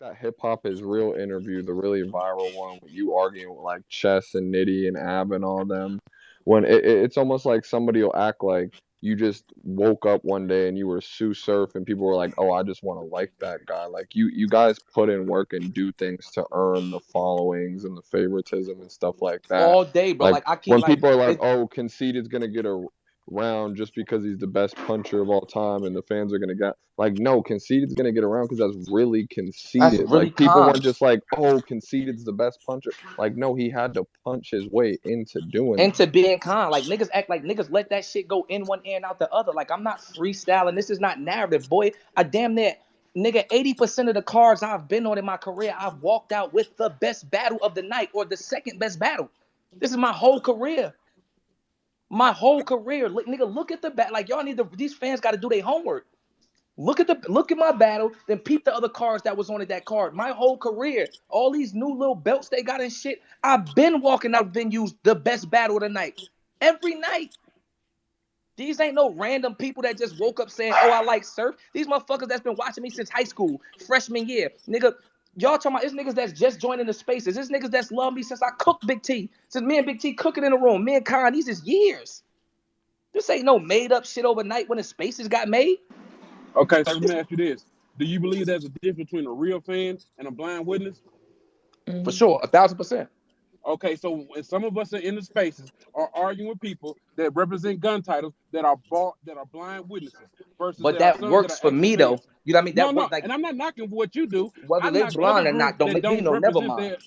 that hip hop is real interview, the really viral one when you arguing with like Chess and Nitty and Ab and all them, when it's almost like somebody will act like you just woke up one day and you were Sue Surf and people were like, oh, I just want to like that guy. Like you guys put in work and do things to earn the followings and the favoritism and stuff like that. all day, bro. Like Like I keep when like people are like, it. oh, Conceited's gonna get a round just because he's the best puncher of all time and the fans are gonna get like no, Conceited's gonna get around because that's really That's conceited. really Like people calm. weren't just like, oh, Conceited's the best puncher. Like no, he had to punch his way into doing And to that. being kind, like niggas act like niggas let that shit go in one ear and out the other. Like I'm not freestyling. This is not narrative, boy. I damn near nigga 80% of the cars I've been on in my career, I've walked out with the best battle of the night or the second best battle. This is my whole career. My whole career. Nigga, look at the bat. Like y'all need to. These fans got to do their homework. Look at my battle, then peep the other cards that was on it, that card. My whole career, all these new little belts they got and shit. I've been walking out venues the best battle of the night. Every night. These ain't no random people that just woke up saying, oh, I like surf. These motherfuckers that's been watching me since high school, freshman year. Nigga, y'all talking about it's niggas that's just joining the spaces. It's niggas that's loved me since I cooked Big T. Since me and Big T cooking in the room. Me and Con, these is years. This ain't no made up shit overnight when the spaces got made. Okay, so let me ask you this: do you believe there's a difference between a real fan and a blind witness? For sure, 1,000%. Okay, so when some of us are in the spaces are arguing with people that represent gun titles that are bought, that are blind witnesses, versus But there are that some that works are for actual me though. fans. You know what I mean? No, That no, work like and I'm not knocking what you do. whether I they knock other blind or not groups don't that make me don't no never represent mind. their,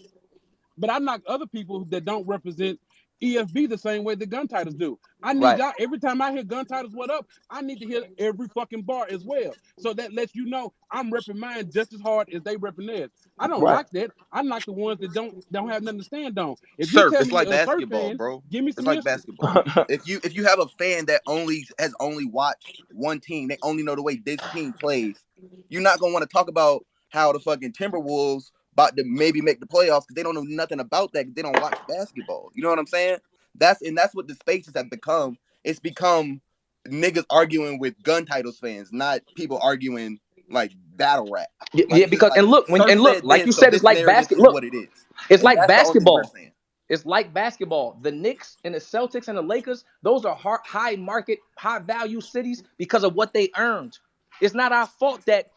but I knock other people that don't represent EFB the same way the gun titles do. I need Right, y'all every time I hear gun titles, what up? I need to hear every fucking bar as well. So that lets you know I'm repping mine just as hard as they repping theirs. I don't right. like that. I like the ones that don't have nothing to stand on. If you Surf, tell it's me like a surf basketball, fan, bro. give me It's some like history. basketball. If you have a fan that only watched one team, they only know the way this team plays. You're not gonna want to talk about how the fucking Timberwolves about to maybe make the playoffs because they don't know nothing about that. 'Cause they don't watch basketball. You know what I'm saying? That's what the spaces have become. It's become niggas arguing with gun titles fans, not people arguing like battle rap. Yeah, Like yeah, it's just because like and Surf look, said like this, you so said, it's this like narrative basket. is Look, what it is, it's and like that's the only thing we're basketball. saying. It's like basketball. The Knicks and the Celtics and the Lakers, those are high market, high value cities because of what they earned. It's not our fault that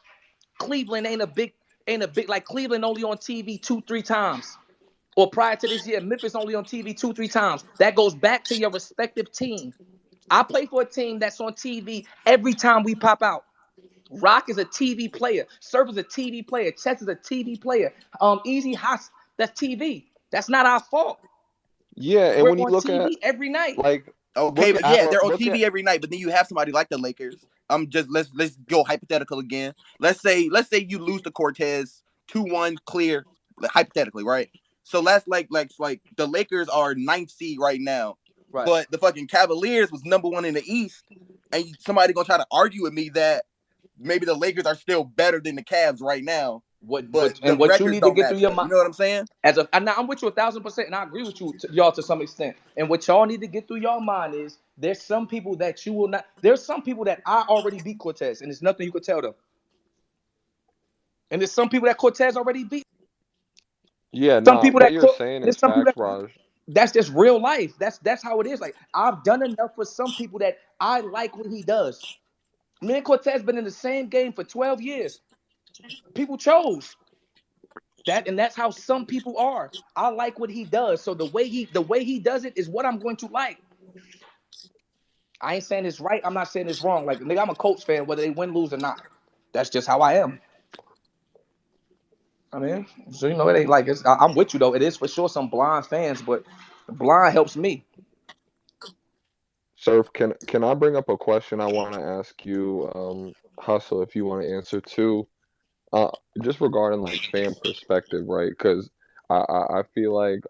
Cleveland ain't a big like Cleveland only on TV 2-3 times. Or prior to this year, Memphis only on TV 2-3 times. That goes back to your respective team. I play for a team that's on TV every time we pop out. Rock is a TV player. Surf is a TV player. Chess is a TV player. Easy Hots, that's TV. That's not our fault. Yeah, and We're when you on look at TV every night. like Okay, look but at yeah, our they're on look at TV every night. But then you have somebody like the Lakers. I'm just let's go hypothetical again. Let's say you lose to Cortez 2-1 clear, hypothetically, right? So that's like the Lakers are ninth seed right now, Right. but the fucking Cavaliers was number one in the East, and somebody gonna try to argue with me that maybe the Lakers are still better than the Cavs right now, What but but the and what you records need to don't get through match your up. You mind know what I'm saying? I'm with you 1,000%, and I agree with you y'all to some extent. And what y'all need to get through your mind is there's some people that you will not. There's some people that I already beat Cortez, and there's nothing you could tell them. And there's some people that Cortez already beat. yeah, Some nah, people what that you're cook. saying There's is some people facts, that Raj. that's just real life. That's how it is. Like I've done enough for some people that I like what he does. Me and Cortez been in the same game for 12 years. People chose that, and that's how some people are. I like what he does. So the way he does it is what I'm going to like. I ain't saying it's right. I'm not saying it's wrong. Like nigga, I'm a Colts fan, whether they win, lose, or not. That's just how I am. I mean, so it ain't like I'm with you though. It is for sure some blind fans, but blind helps me. Surf, can I bring up a question I want to ask you, Hustle, if you want to answer too? Uh, just regarding like fan perspective, right? Because I feel like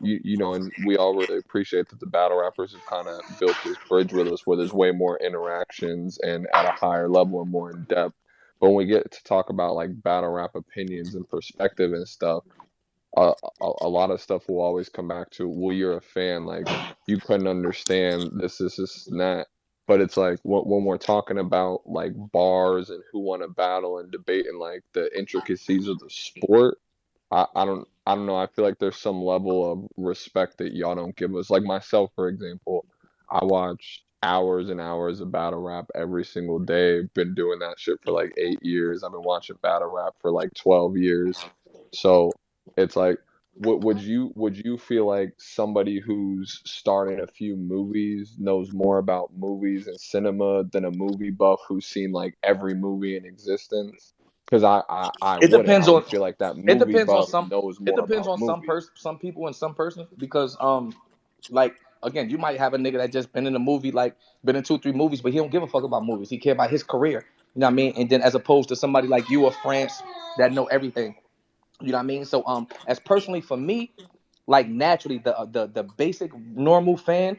you know, and we all really appreciate that the battle rappers have kind of built this bridge with us where there's way more interactions and at a higher level and more in depth. But when we get to talk about like battle rap opinions and perspective and stuff, a lot of stuff will always come back to, well, you're a fan, like you couldn't understand this and that. But it's like when we're talking about like bars and who won a battle and debating like the intricacies of the sport, I don't know. I feel like there's some level of respect that y'all don't give us. Like myself, for example, I watch hours and hours of battle rap every single day. Been doing that shit for like 8 years. I've been watching battle rap for like 12 years. So it's like, would you feel like somebody who's starring a few movies knows more about movies and cinema than a movie buff who's seen like every movie in existence? Because I It wouldn't. depends I would on feel like that it movie depends on buff some knows it more depends about on movies. some people and some person because like again you might have a nigga that just been in a movie like been in 2 3 movies but he don't give a fuck about movies. He care about his career. You know what I mean? And then as opposed to somebody like you or France that know everything. You know what I mean? So as personally for me, like naturally the basic normal fan,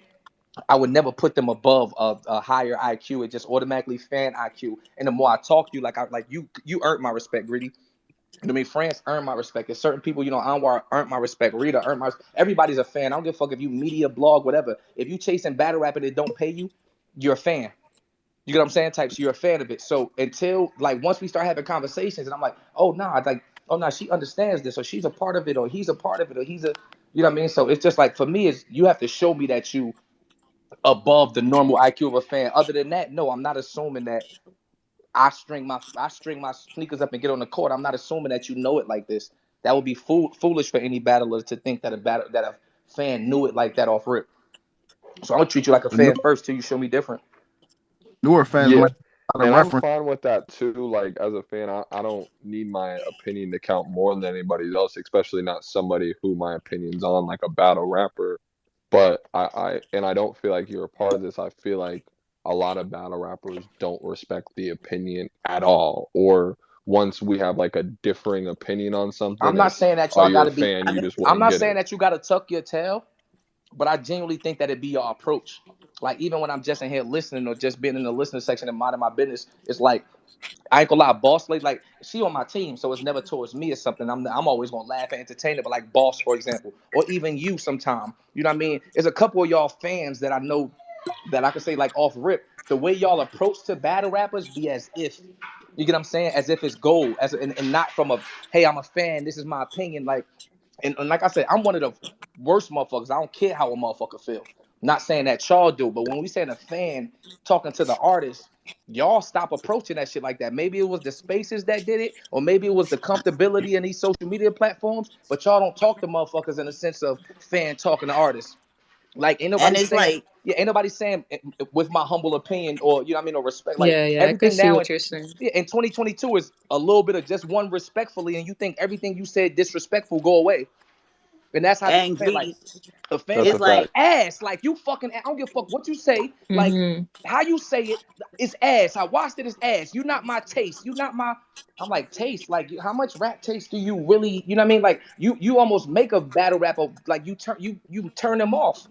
I would never put them above a higher IQ. It just automatically fan IQ. And the more I talk to you, like you earned my respect, Greedy. You know what I mean? France earned my respect. There's certain people, Anwar earned my respect. Rita earned my. Everybody's a fan. I don't give a fuck if you media, blog, whatever. If you chasing battle rap and it don't pay you, you're a fan. You get what I'm saying? Types, you're a fan of it. So until like once we start having conversations, and I'm like, oh nah, like oh nah, she understands this, or she's a part of it, or he's a part of it, or he's a, you know what I mean? So it's just like for me, is you have to show me that you above the normal IQ of a fan. Other than that, no, I'm not assuming that I string my sneakers up and get on the court. I'm not assuming that you know it like this. That would be foolish for any battler to think that a fan knew it like that off rip. So I'm gonna treat you like a New, fan first till you show me different. newer fans Yeah, might not and I'm reference. fine with that too. Like as a fan, I don't need my opinion to count more than anybody else, especially not somebody who my opinion's on, like a battle rapper. But I don't feel like you're a part of this. I feel like a lot of battle rappers don't respect the opinion at all. Or once we have like a differing opinion on I'm something, not it's saying that oh, y'all you're a gotta be. fan, you just I'm wouldn't not get saying it. that you gotta tuck your tail, but I genuinely think that it be your approach. Like even when I'm just in here listening or just being in the listening section and minding my business, it's like I ain't gonna lie, Boss Lady, like she on my team, so it's never towards me or something. I'm always gonna laugh and entertain it, but like Boss, for example, or even you sometime. You know what I mean? There's a couple of y'all fans that I know that I could say like off rip. The way y'all approach to battle rappers be as if you get what I'm saying, as if it's gold, and not from a hey, I'm a fan, this is my opinion. Like and like I said, I'm one of the worst motherfuckers. I don't care how a motherfucker feel. Not saying that y'all do, but when we saying a fan talking to the artist, y'all stop approaching that shit like that. Maybe it was the spaces that did it, or maybe it was the comfortability in these social media platforms, but y'all don't talk to motherfuckers in the sense of fan talking to artists. Like ain't And nobody it's saying, like, yeah, ain't nobody saying with my humble opinion or you know what I mean or respect. Like Yeah, yeah, I could everything see now what you're saying. yeah, in 2022 is a little bit of just one respectfully, and you think everything you said disrespectful go away. And that's how they and fan. Like greedy. a fan That's can a It's talk like, fact. ass. Like you fucking. I don't give a fuck what you say. Like Mm-hmm. how you say it is ass. I watched it as ass. You not my taste. You not my. I'm like taste. Like how much rap taste do you really? You know what I mean? Like you almost make a battle rapper. Like you turn them off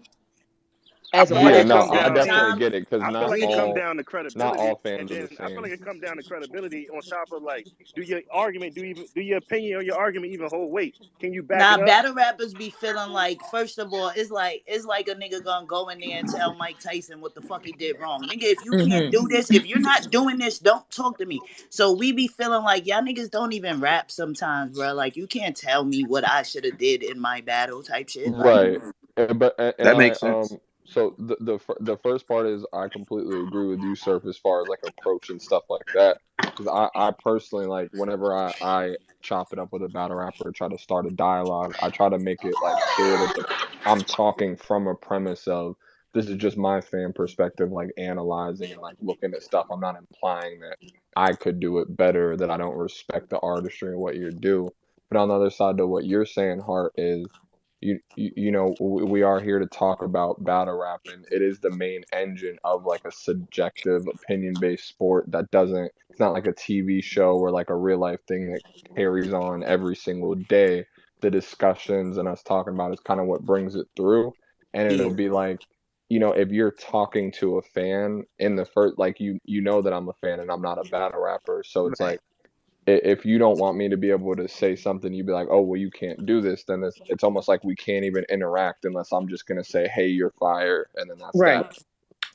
I as a feel like Yeah, battle but it no, come rapper. at I the down. definitely time, get it because I feel not like it come greedy. all down to not credibility, all and fans are then the I feel like same. it come down to credibility on top of like, do your argument, do your opinion or your argument even hold weight? Can you back Now it up? battle rappers be feeling like, first of all, it's like a nigga gonna go in there and tell Mike Tyson what the fuck he did wrong. Nigga, if you can't Mm-hmm. do this, if you're not doing this, don't talk to me. So we be feeling like y'all niggas don't even rap sometimes, bro. Like you can't tell me what I should have did in my battle type shit. Like Right. And That I makes sense. so the first part is I completely agree with you, Surf, as far as like approach and stuff like that. Because I personally like whenever I chop it up with a battle rapper, try to start a dialogue, I try to make it like clear that I'm talking from a premise of this is just my fan perspective, like analyzing and like looking at stuff. I'm not implying that I could do it better, that I don't respect the artistry and what you do. But on the other side to what you're saying, Hart, is we are here to talk about battle rap, and it is the main engine of like a subjective opinion based sport that doesn't, it's not like a TV show or like a real life thing that carries on every single day. The discussions and us talking about is kind of what brings it through. And it'll yeah, be like, if you're talking to a fan in the first, like you know that I'm a fan and I'm not a battle rapper, so it's right. like if you don't want me to be able to say something, you'd be like, oh, well, you can't do this. Then it's almost like we can't even interact unless I'm just going to say, hey, you're fired. And then that's Right. that.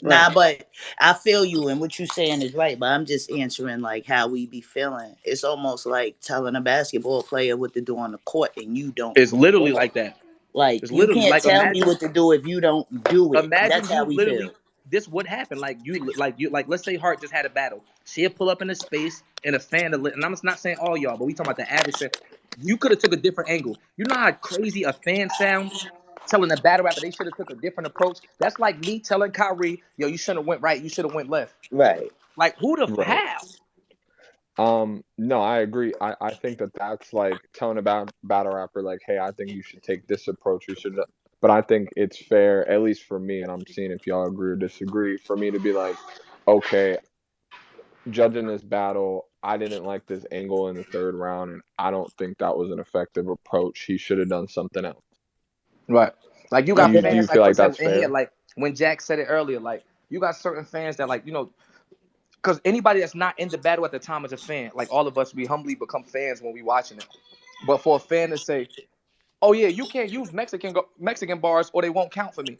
Nah, but I feel you, and what you saying is right. But I'm just answering like how we be feeling. It's almost like telling a basketball player what to do on the court, and you don't It's do the literally ball. like that. Like It's you literally can't like tell me what to do if you don't do it. imagine That's how you we feel. literally this would happen. Like let's say Hart just had a battle. She'll pull up in a space and a fan and I'm not saying all y'all, but we talking about the average fan. You could have took a different angle. You know how crazy a fan sound telling a battle rapper they should have took a different approach. That's like me telling Kyrie, yo, you shouldn't have went right, you should have went left. Right. Like who the Right. how? No, I agree. I think that that's like telling about battle rapper like, hey, I think you should take this approach. You should, but I think it's fair, at least for me, and I'm seeing if y'all agree or disagree, for me to be like, okay, judging this battle, I didn't like this angle in the third round, and I don't think that was an effective approach. He should have done something else. Right. Like you Do got you Okay. do you fans, feel like for like that's example, in here, fair? like when Jack said it earlier, like you got certain fans that like, because anybody that's not in the battle at the time is a fan. Like all of us, we humbly become fans when we watching it. But for a fan to say, "Oh yeah, you can't use Mexican bars or they won't count for me,"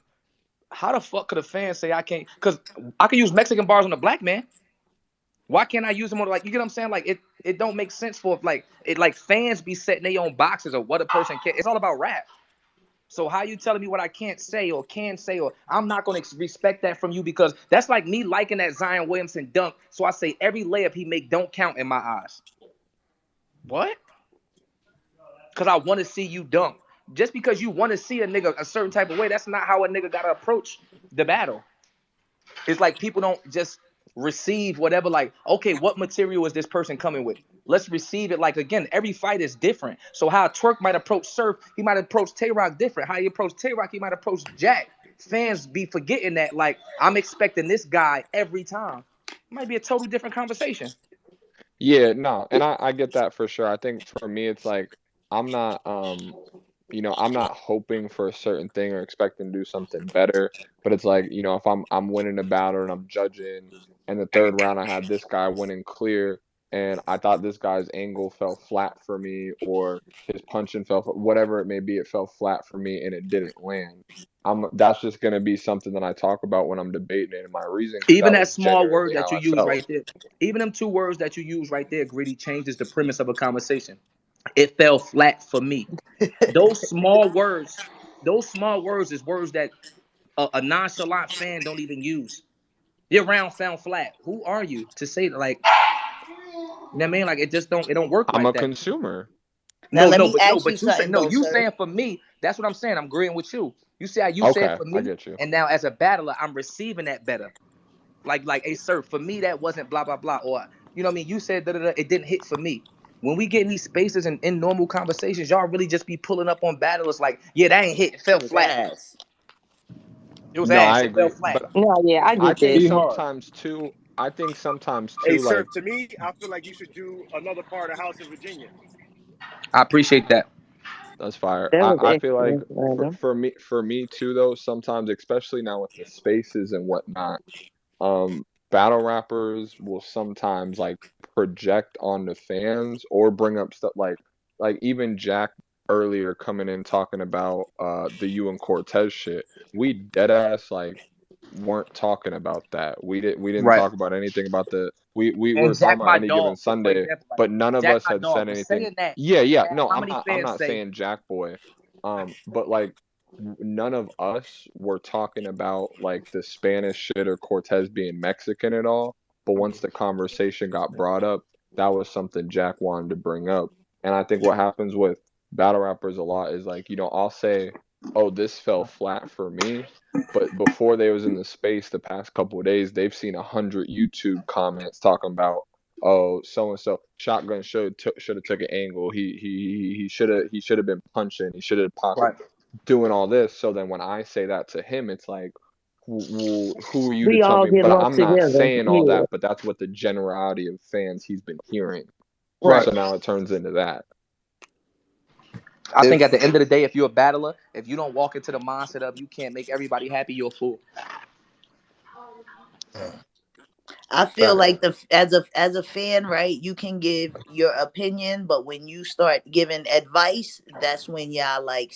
how the fuck could a fan say I can't? Because I can use Mexican bars on a black man. Why can't I use them on like you get what I'm saying? Like it don't make sense for like it like fans be setting their own boxes of what a person can. It's all about rap. So how you telling me what I can't say or can say or I'm not gonna respect that from you because that's like me liking that Zion Williamson dunk. So I say every layup he make don't count in my eyes. What? Because I want to see you dunk. Just because you want to see a nigga a certain type of way, that's not how a nigga gotta approach the battle. It's like people don't just receive whatever, like, okay, what material is this person coming with? Let's receive it. Like, again, every fight is different. So, how Twerk might approach Surf, he might approach Tay Rock different. How he approach Tay Rock, he might approach Jack. Fans be forgetting that, like, I'm expecting this guy every time. It might be a totally different conversation. Yeah, no, and I get that for sure. I think for me, it's like I'm not I'm not hoping for a certain thing or expecting to do something better. But it's like, if I'm winning a battle and I'm judging, and the third round I had this guy winning clear, and I thought this guy's angle fell flat for me, or his punching whatever it may be, it fell flat for me and it didn't land. That's just gonna be something that I talk about when I'm debating it in my reason, because Even that that was small word genuinely that how you I use felt. right there, even them two words that you use right there, Gritty, changes the premise of a conversation. It fell flat for me. Those small words, those small words is words that a nonchalant fan don't even use. Your round found flat. Who are you to say that? Like, you know what I mean? Like, it don't work I'm like a that. consumer. Now No, let no, me but no, ask you but you say something no. though, You sir. saying for me? That's what I'm saying. I'm agreeing with you. You say how you said Okay, for I me, get you. and now as a battler, I'm receiving that better. Like, hey, sir, for me that wasn't blah blah blah, or you know what I mean? You said da da da. It didn't hit for me. When we get in these spaces and in normal conversations, y'all really just be pulling up on battlers like, yeah, that ain't hit. It fell It was flat. ass. It was No, I ass. It fell agree, flat. but No, yeah, I I get think that. Be hard. sometimes Hey, too, Surf, like to me, I feel like you should do another part of House in Virginia. I appreciate that. that's fire. That was I feel like excellent, brother. for me too though, sometimes, especially now with the spaces and whatnot, battle rappers will sometimes like project on the fans or bring up stuff like even Jack earlier coming in talking about the you and Cortez shit. We dead ass like weren't talking about that. We didn't Right. talk about anything about we were And talking Jack, about my any given dog. So for Sunday, example, like but none of Jack, us my had said dog. But anything. saying that, Yeah, yeah. No, how I'm many not I'm fans not say saying Jack Boy. But like none of us were talking about like the Spanish shit or Cortez being Mexican at all. But once the conversation got brought up, that was something Jack wanted to bring up. And I think what happens with battle rappers a lot is like, I'll say, oh, this fell flat for me. But before they was in the space the past couple of days, they've seen 100 YouTube comments talking about, oh, so and so shotgun should have took an angle. He should have been punching. He should have possibly right. doing all this. So then when I say that to him, it's like, who are you to We tell all me? get But lumped I'm not together. saying all Yeah, that. But that's what the generality of fans he's been hearing. Right. So now it turns into that. I think If at the end of the day, if you're a battler, if you don't walk into the mindset of you can't make everybody happy, you're a fool. I feel Fact. like the as a fan, right? You can give your opinion, but when you start giving advice, that's when y'all like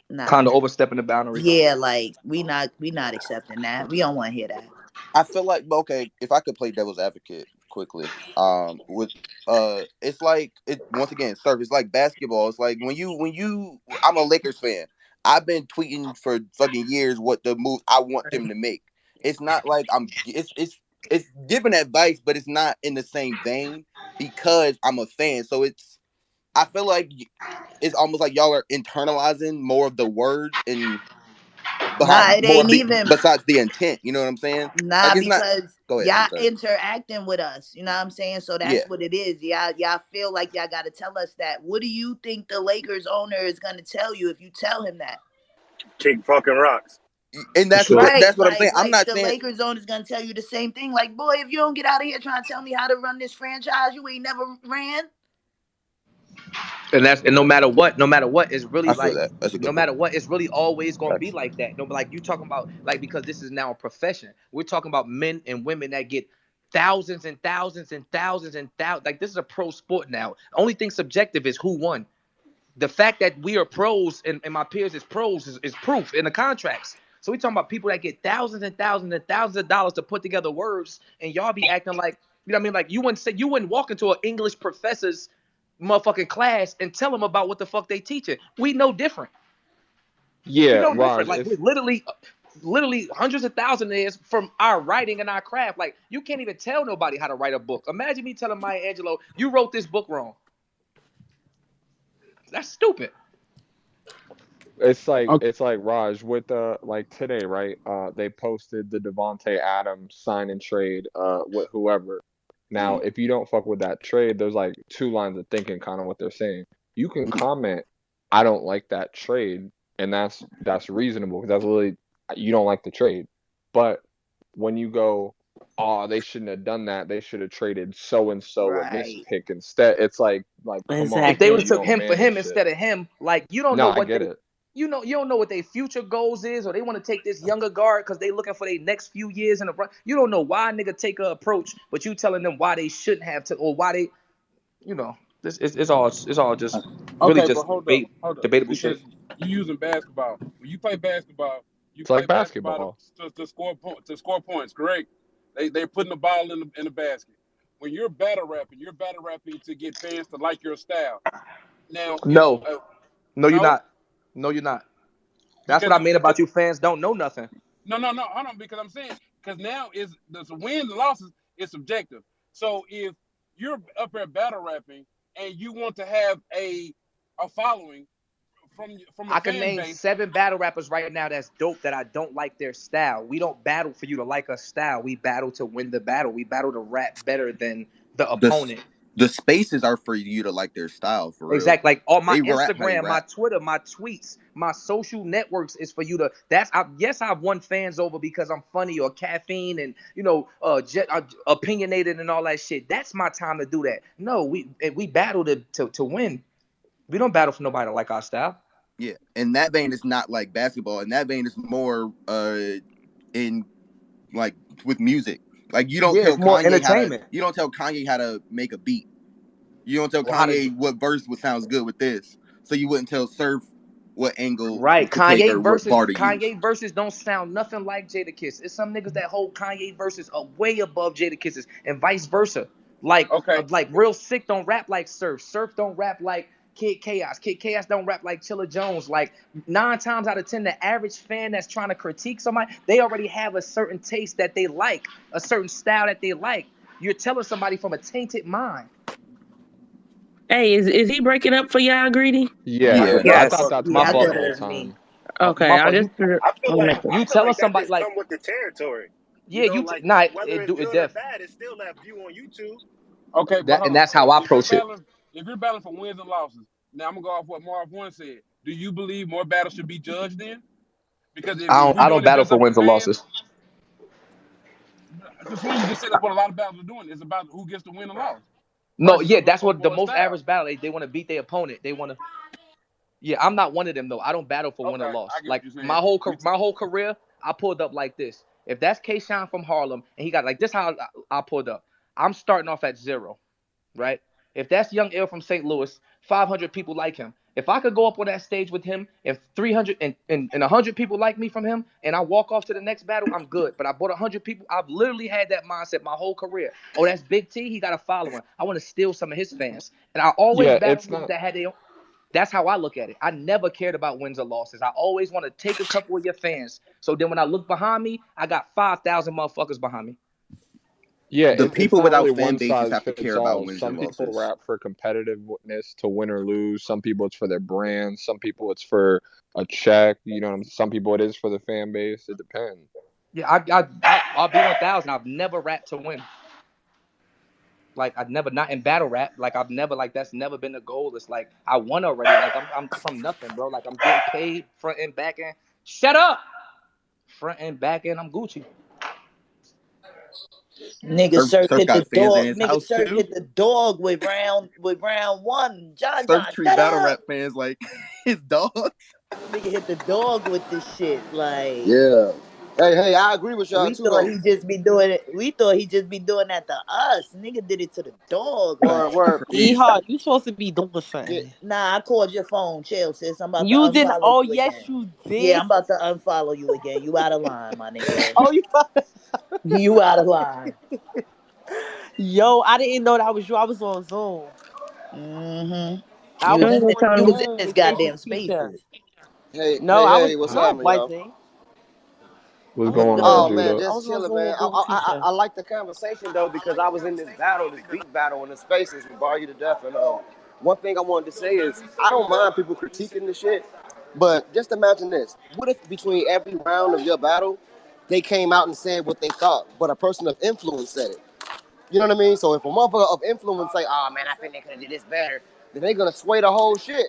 Nah. Kind of overstepping the boundary. Yeah, like we not accepting that. We don't want to hear that. I feel like, okay, if I could play devil's advocate quickly, with it's like, it once again, Surf. It's like basketball. It's like when you I'm a Lakers fan. I've been tweeting for fucking years what the move I want them to make. It's not like it's giving advice, but it's not in the same vein because I'm a fan. So I feel like it's almost like y'all are internalizing more of the words and Nah, behind it more ain't of the even. besides the intent. You know what I'm saying? Nah, Like it's not. because Go ahead. I'm y'all sorry. interacting with us. You know what I'm saying? So Yeah, that's what it is. Y'all feel like y'all gotta tell us that. What do you think the Lakers owner is gonna tell you if you tell him that? Kick fucking rocks. and For that's sure. Right, that's what I'm saying. I'm like not the saying. Lakers owner is gonna tell you the same thing. Like, boy, if you don't get out of here trying to tell me how to run this franchise, you ain't never ran. And no matter what, it's really I feel like that. That's a no good point. matter what, it's really always gonna be Thanks. like that. No, but like you talking about like because this is now a profession. We're talking about men and women that get thousands and thousands and thousands and thousands. Like this is a pro sport now. Only thing subjective is who won. The fact that we are pros and my peers is pros is proof in the contracts. So we talking about people that get thousands and thousands and thousands of dollars to put together words, and y'all be acting like you know what I mean. Like you wouldn't walk into an English professor's motherfucking class and tell them about what the fuck they teaching. We know different. We Yeah, know different. Raj, Like we literally hundreds of thousands is from our writing and our craft. Like you can't even tell nobody how to write a book. Imagine me telling Maya Angelou, you wrote this book wrong. That's stupid. Okay. it's like Raj with like today, right? They posted the Devonte Adams sign and trade with whoever. Now, Mhm. if you don't fuck with that trade, there's like two lines of thinking, kind of what they're saying. You can Mhm. comment, I don't like that trade, and that's reasonable because that's literally you don't like the trade. But when you go, oh, they shouldn't have done that. They should have traded so and so and this Right. pick instead. It's like, come on, If they bro, would Exactly. have you took don't him for manage him shit. instead of him, like you don't No, know I what get they it. you don't know what their future goals is, or they want to take this younger guard because they looking for their next few years in a run. You don't know why a nigga take a approach, but you telling them why they shouldn't have to, or why they, you know, this it's all just really Okay, but just hold up, debatable shit. because you using basketball. When you play basketball, you It's like play basketball basketball. to score points. Correct? They're putting the ball in the basket. When you're battle rapping to get fans to like your style. Now, if No, no, you're no, not. No, you're not. That's what because I mean about you fans don't know nothing. no, hold on, because I'm saying, because now is the wins and losses is subjective. So if you're up there battle rapping and you want to have a following from a I can fan name base. 7 battle rappers right now that's dope that I don't like their style. We don't battle for you to like us style. We battle to win the battle. We battle to rap better than the The opponent. the spaces are for you to like their style for real. Exactly. Like all my They rap how they Instagram, my rap. Twitter, my tweets, my social networks is for you to. That's yes, I've won fans over because I'm funny or caffeine and opinionated and all that shit. That's my time to do that. No, we battle to win. We don't battle for nobody to like our style. Yeah, in that vein, it's not like basketball. In that vein, it's more in like with music. Like Yeah, it's more entertainment. you don't tell Kanye how to make a beat. You don't tell Or how to Kanye what verse would sounds good with this. So you wouldn't tell Surf what angle right. to take Kanye or what verses bar to use. Kanye verses don't sound nothing like Jada Kiss. It's some niggas that hold Kanye verses are way above Jada Kisses and vice versa. Okay, Like real sick don't rap like Surf. Surf don't rap like Kid Chaos. Kid Chaos don't rap like Chilla Jones. Like 9 times out of 10, the average fan that's trying to critique somebody, they already have a certain taste that they like, a certain style that they like. You're telling somebody from a tainted mind. Hey, is he breaking up for y'all, Greedy? Yeah, Yeah, I Yes. thought Yes, that's my Yeah, I Raj fault. the thought it whole was me. time. My Okay, I fault. just heard. I Okay. You feel telling like that somebody just like come with the territory. You yeah, know, like nah, whether it it's do it good or def bad, it's still that view on YouTube. okay, but that hold and on. that's how So I approach it. if you're battling for wins and losses, now I'm gonna go off what Marv One said. Do you believe more battles should be judged then? Because if you're I doing don't it battle just for up for wins or fans, losses. because when you just said that's what a lot of battles are doing. It's about who gets to win and loss No, versus yeah, that's what the for a most style. average battle. They want to beat their opponent. They want to. Yeah, I'm not one of them though. I don't battle for win or Okay, loss. I get what Like you're saying. my whole career, I pulled up like this. If that's K Shine from Harlem and he got like this, how I pulled up. I'm starting off at 0, right? If that's Young Ill from St. Louis, 500 people like him. If I could go up on that stage with him and 300 and 100 people like me from him, and I walk off to the next battle, I'm good. But I bought 100 people. I've literally had that mindset my whole career. Oh, that's Big T. He got a following. I want to steal some of his fans. And I always Yeah, battle it's niggas not. that had their. That's how I look at it. I never cared about wins or losses. I always want to take a couple of your fans. So then when I look behind me, I got 5,000 motherfuckers behind me. Yeah, The it's people not without really fan one bases size have to fits care about all. wins and Some people losses. rap for competitiveness to win or lose. Some people it's for their brand. Some people it's for a check. You know, some people it is for the fan base. It depends. Yeah, I'll be 1,000. I've never rapped to win. Like I've never not in battle rap. Like I've never like that's never been the goal. It's like I won already. Like I'm from nothing, bro. Like I'm getting paid front and back end. Shut up. Front and back end. I'm Gucci. Nigga Surf Surf hit the got fans in dog. his Nigga house Surf too. hit the dog with round one. John, Surf treat shut battle up. rap fans like his dog. Nigga hit the dog with this shit. Like Yeah. Hey, I agree with y'all we too thought though. he just be doing it. We thought he just be doing that to us. Nigga did it to the dog. Word, Like word. Ehart, you supposed to be doing Yeah. something. nah, I called your phone. Chill, sis. I'm about to You didn't. unfollow Oh you yes, again. you Yeah, did. I'm about to unfollow you again. You out of line, my nigga. Oh, you. You out of line. Yo, I didn't know that was you. I was on Zoom. Mm-hmm. I You was was in Go this, ahead, on you Tony. was in Zoom this with Stacy goddamn Keisha. spaces. Hey, No, hey, I was. hey, what's No, I happening, y'all? wasn't. I What's was going on, Oh good. man, Judah? I just was on chilling, Zoom man. with Boo Keisha. I like the conversation though because I was in this battle, this beat battle in the spaces with Bar You to Death, and one thing I wanted to say is I don't mind people critiquing the shit, but just imagine this: what if between every round of your battle, they came out and said what they thought, but a person of influence said it? You know what I mean? So if a motherfucker of influence say, "Oh man, I think they could have did this better," then they're gonna sway the whole shit.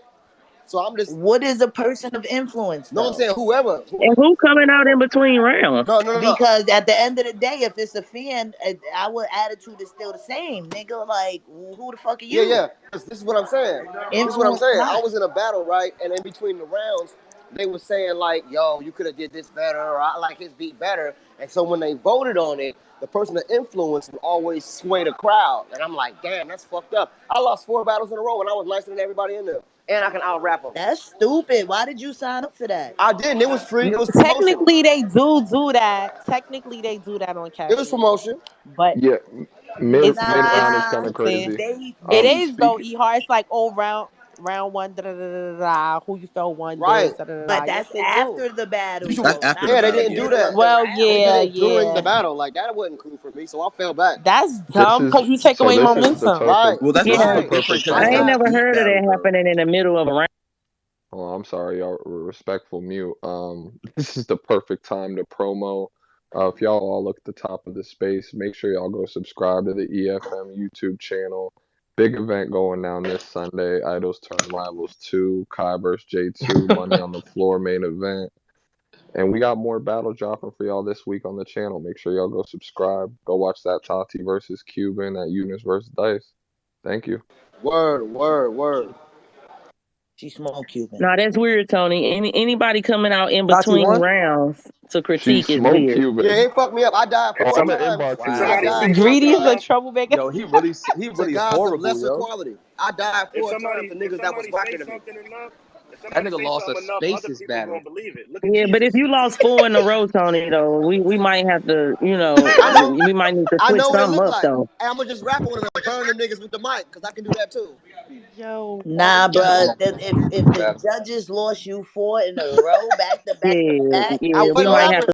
So I'm just, What is a person of influence no, I'm though? saying whoever. And who coming out in between rounds? No. Because at the end of the day, if it's a fan, our attitude is still the same, nigga. Like, who the fuck are Yeah, you? yeah. This is what I'm saying. This is what I'm Influence saying. I what? was in a battle, right? And in between the rounds, they were saying like, "Yo, you could have did this better," or "I like his beat better." And so when they voted on it, the person of influence would always sway the crowd. And I'm like, "Damn, that's fucked up." I lost 4 battles in a row, and I was nicer than everybody in there. And I can out rap them. That's stupid. Why did you sign up for that? I didn't. It was free. It was promotion. Technically, they do that. Technically, they do that on It was Cash App. promotion. But Yeah, mid it's round is Nah, kind of something. crazy. they It they is though. Speak. Ehart, it's like round one. Da, da, da, da, da, da, who you felt won this. Right. Da, da, da, da. but Yes, that's they do. after the battle That's though, after not the Yeah, they in the battle, didn't yeah. do middle that. of the Well, They did yeah, round. it during the yeah. battle. Like that wasn't cool for me, so I fell back. That's This dumb is because you take so. away This is the momentum. Right, perfect. Well, that's This is Yeah, the right. different perfect because I it's time. ain't not Right. a never beat heard of battle, that though. happening in the middle of a round. Oh, I'm sorry, y'all. Respectful mute. This is the perfect time to promo. If y'all all look at the top of the space, make sure y'all go subscribe to the EFM YouTube channel. Big event going down this Sunday. Idols Turn Rivals 2, Kai vs. J2, Money on the Floor main event. And we got more battle dropping for y'all this week on the channel. Make sure y'all go subscribe. Go watch that Tati versus Cuban, that Eunice versus Dice. Thank you. Word, word, word. She smoked Cuban. Now that's weird, Tony. Anybody coming out in Tati between won. rounds to She critique is smoked weird. Yeah, Cuban. it fucked me up. I died If 4 Oh, I'm somebody, gonna times. inbox if you I guys. somebody Wow. died say 4 Greedy something is a enough, times troublemaker. Yo, he to really is guys of horrible, lesser yo. quality. I died if 4 times somebody to if niggas that was somebody say whacker than me. something enough, if That somebody nigga say lost a something enough, other spaces people battle. gonna believe it. Look at Yeah, but if Jesus. you lost 4 in a row, Tony, though, we might have to, I know, we might need to I switch know what it something looked up, like. though. And I'm gonna just rap on them and burn them niggas with the mic, because I can do that too. Yo, what? Nah, bruh. If the That judges lost you 4 in a row, back to back to Yeah, back, I yeah, we wasn't might y'all have rapping to